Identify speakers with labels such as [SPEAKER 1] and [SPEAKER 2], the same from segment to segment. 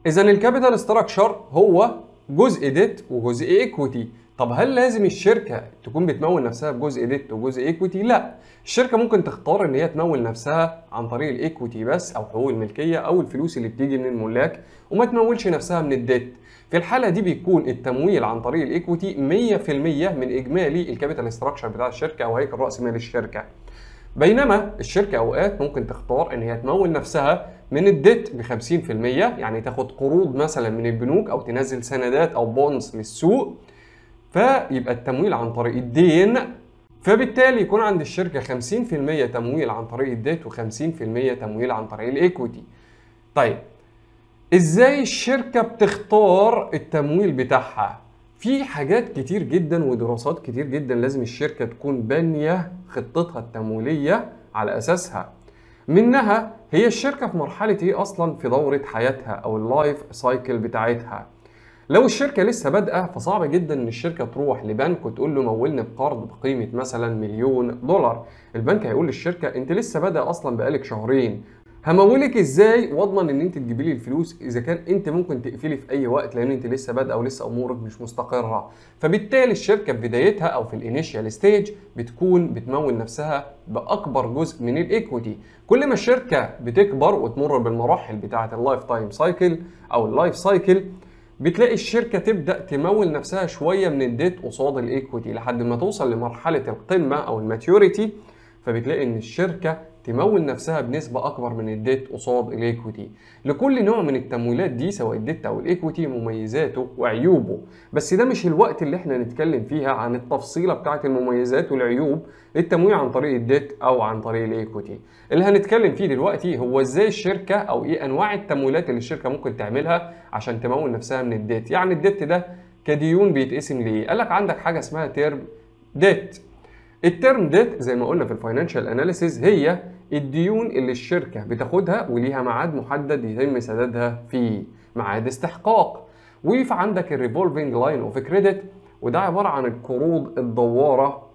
[SPEAKER 1] اذا الكابيتال ستراكشر هو جزء ديت وجزء ايكويتي. طب هل لازم الشركه تكون بتمول نفسها بجزء ديت وجزء ايكويتي؟ لا، الشركه ممكن تختار ان هي تمول نفسها عن طريق الايكويتي بس، او حقوق الملكيه او الفلوس اللي بتيجي من الملاك، وما تمولش نفسها من الديت. في الحاله دي بيكون التمويل عن طريق الايكويتي 100% من اجمالي الكابيتال ستراكشر بتاع الشركه او هيكل راس مال الشركه. بينما الشركه اوقات ممكن تختار ان هي تمول نفسها من الديت ب 50%، يعني تاخد قروض مثلا من البنوك او تنزل سندات او بونز للسوق، فيبقى التمويل عن طريق الدين. فبالتالي يكون عند الشركه 50% تمويل عن طريق الديت و50% تمويل عن طريق الايكويتي. طيب ازاي الشركه بتختار التمويل بتاعها؟ في حاجات كتير جدا ودراسات كتير جدا لازم الشركه تكون بانيه خطتها التمويليه على اساسها. منها هي الشركه في مرحله ايه اصلا في دوره حياتها او اللايف سايكل بتاعتها. لو الشركه لسه بادئه فصعب جدا ان الشركه تروح لبنك وتقول له مولني بقرض بقيمه مثلا $1,000,000. البنك هيقول للشركه انت لسه بادئه اصلا بقالك شهرين، همولك ازاي واضمن ان انت تجيبي لي الفلوس اذا كان انت ممكن تقفلي في اي وقت لان انت لسه بادئه ولسه امورك مش مستقره. فبالتالي الشركه في بدايتها او في الانيشال ستيج بتكون بتمول نفسها باكبر جزء من الايكويتي. كل ما الشركه بتكبر وتمر بالمراحل بتاعه اللايف تايم سايكل او اللايف سايكل، بتلاقي الشركه تبدا تمول نفسها شويه من الديت قصاد الايكويتي لحد ما توصل لمرحله القمه او الماتيوريتي، فبتلاقي ان الشركه تمول نفسها بنسبة أكبر من الديت قصاد الإيكويتي. لكل نوع من التمويلات دي سواء الديت أو الإيكويتي مميزاته وعيوبه، بس ده مش الوقت اللي احنا نتكلم فيها عن التفصيلة بتاعة المميزات والعيوب للتمويل عن طريق الديت أو عن طريق الإيكويتي. اللي هنتكلم فيه دلوقتي هو إزاي الشركة أو إيه أنواع التمويلات اللي الشركة ممكن تعملها عشان تمول نفسها من الديت. يعني الديت ده كديون بيتقسم ليه؟ قال لك عندك حاجة اسمها تيرم ديت. الترم ديت زي ما قلنا في الفاينانشال اناليسيز هي الديون اللي الشركه بتاخدها وليها ميعاد محدد يتم سدادها فيه، ميعاد استحقاق. وفي عندك الريفولفنج لاين اوف كريدت، وده عباره عن القروض الدواره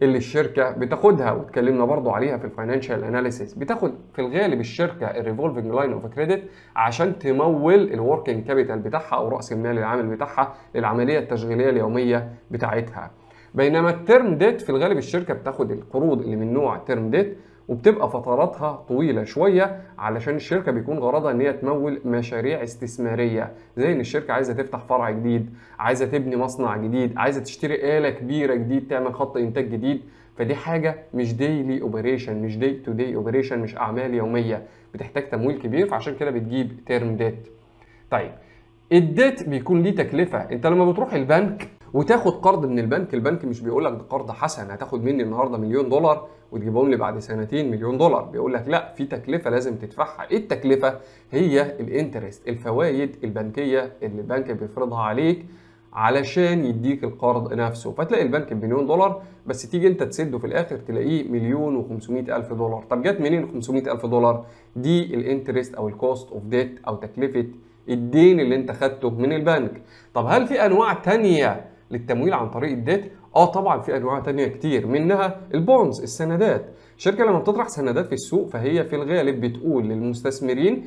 [SPEAKER 1] اللي الشركه بتاخدها، واتكلمنا برضو عليها في الفاينانشال اناليسيز. بتاخد في الغالب الشركه الريفولفنج لاين اوف كريدت عشان تمول الوركينج كابيتال بتاعها او راس المال العامل بتاعها للعمليه التشغيليه اليوميه بتاعتها. بينما الترم ديت في الغالب الشركه بتاخد القروض اللي من نوع ترم ديت وبتبقى فتراتها طويله شويه علشان الشركه بيكون غرضها ان هي تمول مشاريع استثماريه، زي ان الشركه عايزه تفتح فرع جديد، عايزه تبني مصنع جديد، عايزه تشتري آلة كبيره جديد، تعمل خط انتاج جديد. فدي حاجه مش ديلي اوبريشن، مش دي تو دي اوبريشن، مش اعمال يوميه، بتحتاج تمويل كبير، فعشان كده بتجيب ترم ديت. طيب الديت بيكون ليه تكلفه. انت لما بتروح البنك وتاخد قرض من البنك، البنك مش بيقول لك ده قرض حسن هتاخد مني النهارده $1,000,000 وتجيبهم لي بعد سنتين $1,000,000. بيقول لك لا، في تكلفه لازم تدفعها. ايه التكلفه؟ هي الانترست، الفوائد البنكيه اللي البنك بيفرضها عليك علشان يديك القرض نفسه. فتلاقي البنك ب1,000,000 بس تيجي انت تسده في الاخر تلاقيه $1,500,000. طب جت منين $500,000؟ دي الانترست او الكوست اوف ديت او تكلفه الدين اللي انت خدته من البنك. طب هل في انواع تانية للتمويل عن طريق الديت؟ طبعا في انواع تانية كتير، منها البونز، السندات. الشركه لما بتطرح سندات في السوق فهي في الغالب بتقول للمستثمرين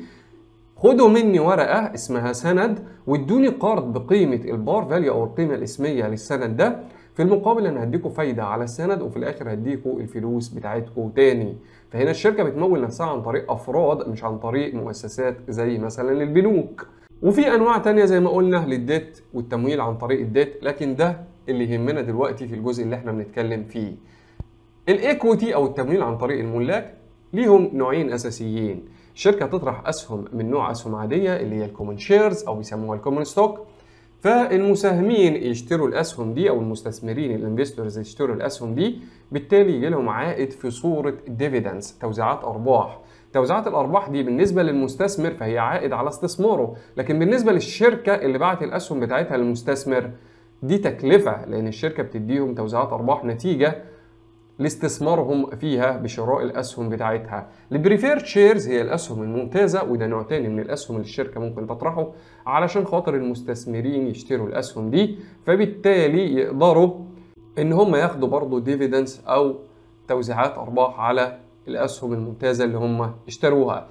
[SPEAKER 1] خدوا مني ورقه اسمها سند وادوني قرض بقيمه البار فاليو او القيمه الاسميه للسند ده، في المقابل انا هديكوا فايده على السند وفي الاخر هديكوا الفلوس بتاعتكوا تاني. فهنا الشركه بتمول نفسها عن طريق افراد مش عن طريق مؤسسات زي مثلا البنوك. وفي انواع تانية زي ما قلنا للديت والتمويل عن طريق الديت، لكن ده اللي يهمنا دلوقتي في الجزء اللي احنا بنتكلم فيه. الايكويتي او التمويل عن طريق الملاك ليهم نوعين اساسيين. شركه تطرح اسهم من نوع اسهم عاديه اللي هي الكومن شيرز او بيسموها الكومن ستوك، فالمساهمين يشتروا الاسهم دي او المستثمرين الانفستورز يشتروا الاسهم دي، بالتالي يجي لهم عائد في صوره ديفيدنس، توزيعات ارباح. توزيعات الارباح دي بالنسبه للمستثمر فهي عائد على استثماره، لكن بالنسبه للشركه اللي باعت الاسهم بتاعتها للمستثمر دي تكلفه، لان الشركه بتديهم توزيعات ارباح نتيجه لاستثمارهم فيها بشراء الاسهم بتاعتها. البريفيرد شيرز هي الاسهم الممتازه، وده نوع تاني من الاسهم اللي الشركه ممكن تطرحه علشان خاطر المستثمرين يشتروا الاسهم دي، فبالتالي يقدروا ان هم ياخدوا برضه ديفيدنس او توزيعات ارباح على الاسهم الممتازه اللي هم اشتروها.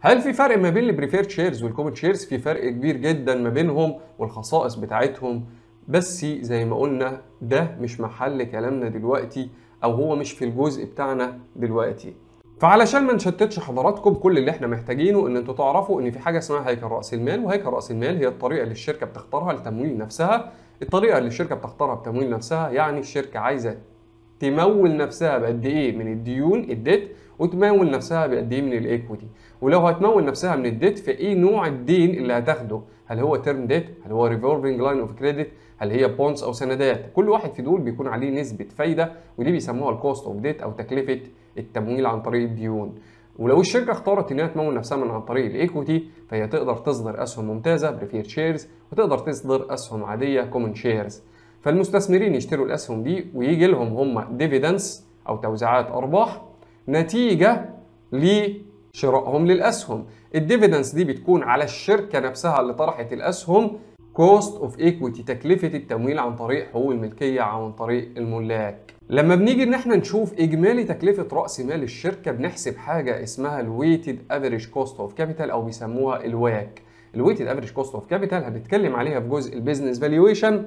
[SPEAKER 1] هل في فرق ما بين البريفيرد شيرز والكومن شيرز؟ في فرق كبير جدا ما بينهم والخصائص بتاعتهم، بس زي ما قلنا ده مش محل كلامنا دلوقتي، او هو مش في الجزء بتاعنا دلوقتي. فعلشان ما نشتتش حضراتكم، كل اللي احنا محتاجينه ان انتوا تعرفوا ان في حاجه اسمها هيكل راس المال، وهيكل راس المال هي الطريقه اللي الشركه بتختارها لتمويل نفسها. الطريقه اللي الشركه بتختارها بتمويل نفسها يعني الشركه عايزه تمول نفسها بقد ايه من الديون الديت، وتمول نفسها بقد ايه من الايكويتي. ولو هتمول نفسها من الديت، فايه نوع الدين اللي هتاخده؟ هل هو تيرم ديت؟ هل هو ريفولفنج لاين اوف كريدت؟ هل هي بونز او سندات؟ كل واحد في دول بيكون عليه نسبه فايده، ودي بيسموها الكوست اوف ديت او تكلفه التمويل عن طريق الديون. ولو الشركه اختارت انها تمول نفسها من عن طريق الايكويتي، فهي تقدر تصدر اسهم ممتازه بريفير شيرز، وتقدر تصدر اسهم عاديه كومن شيرز. فالمستثمرين يشتروا الاسهم دي ويجي لهم هم ديفيدنس او توزيعات ارباح نتيجه لشرائهم للاسهم. الديفيدنس دي بتكون على الشركه نفسها اللي طرحت الاسهم كوست اوف ايكويتي، تكلفه التمويل عن طريق حقوق الملكيه عن طريق الملاك. لما بنيجي ان احنا نشوف اجمالي تكلفه راس مال الشركه، بنحسب حاجه اسمها الويتد افريج كوست اوف كابيتال او بيسموها الواك. الويتد افريج كوست اوف كابيتال هنتكلم عليها في جزء البيزنس فالويشن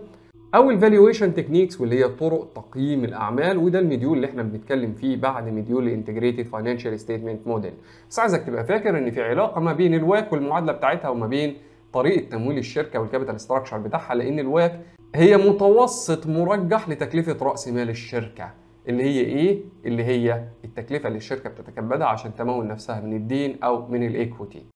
[SPEAKER 1] او الفالويشن تكنيكس، واللي هي طرق تقييم الاعمال، وده المديول اللي احنا بنتكلم فيه بعد مديول الانتجريتد فاينانشال ستيتمنت موديل. بس عايزك تبقى فاكر ان في علاقه ما بين الواك والمعادله بتاعتها وما بين طريقه تمويل الشركه والكابيتال ستراكشر بتاعها، لان الواك هي متوسط مرجح لتكلفه راس مال الشركه، اللي هي ايه؟ اللي هي التكلفه اللي الشركه بتتكبدها عشان تمول نفسها من الدين او من الايكويتي.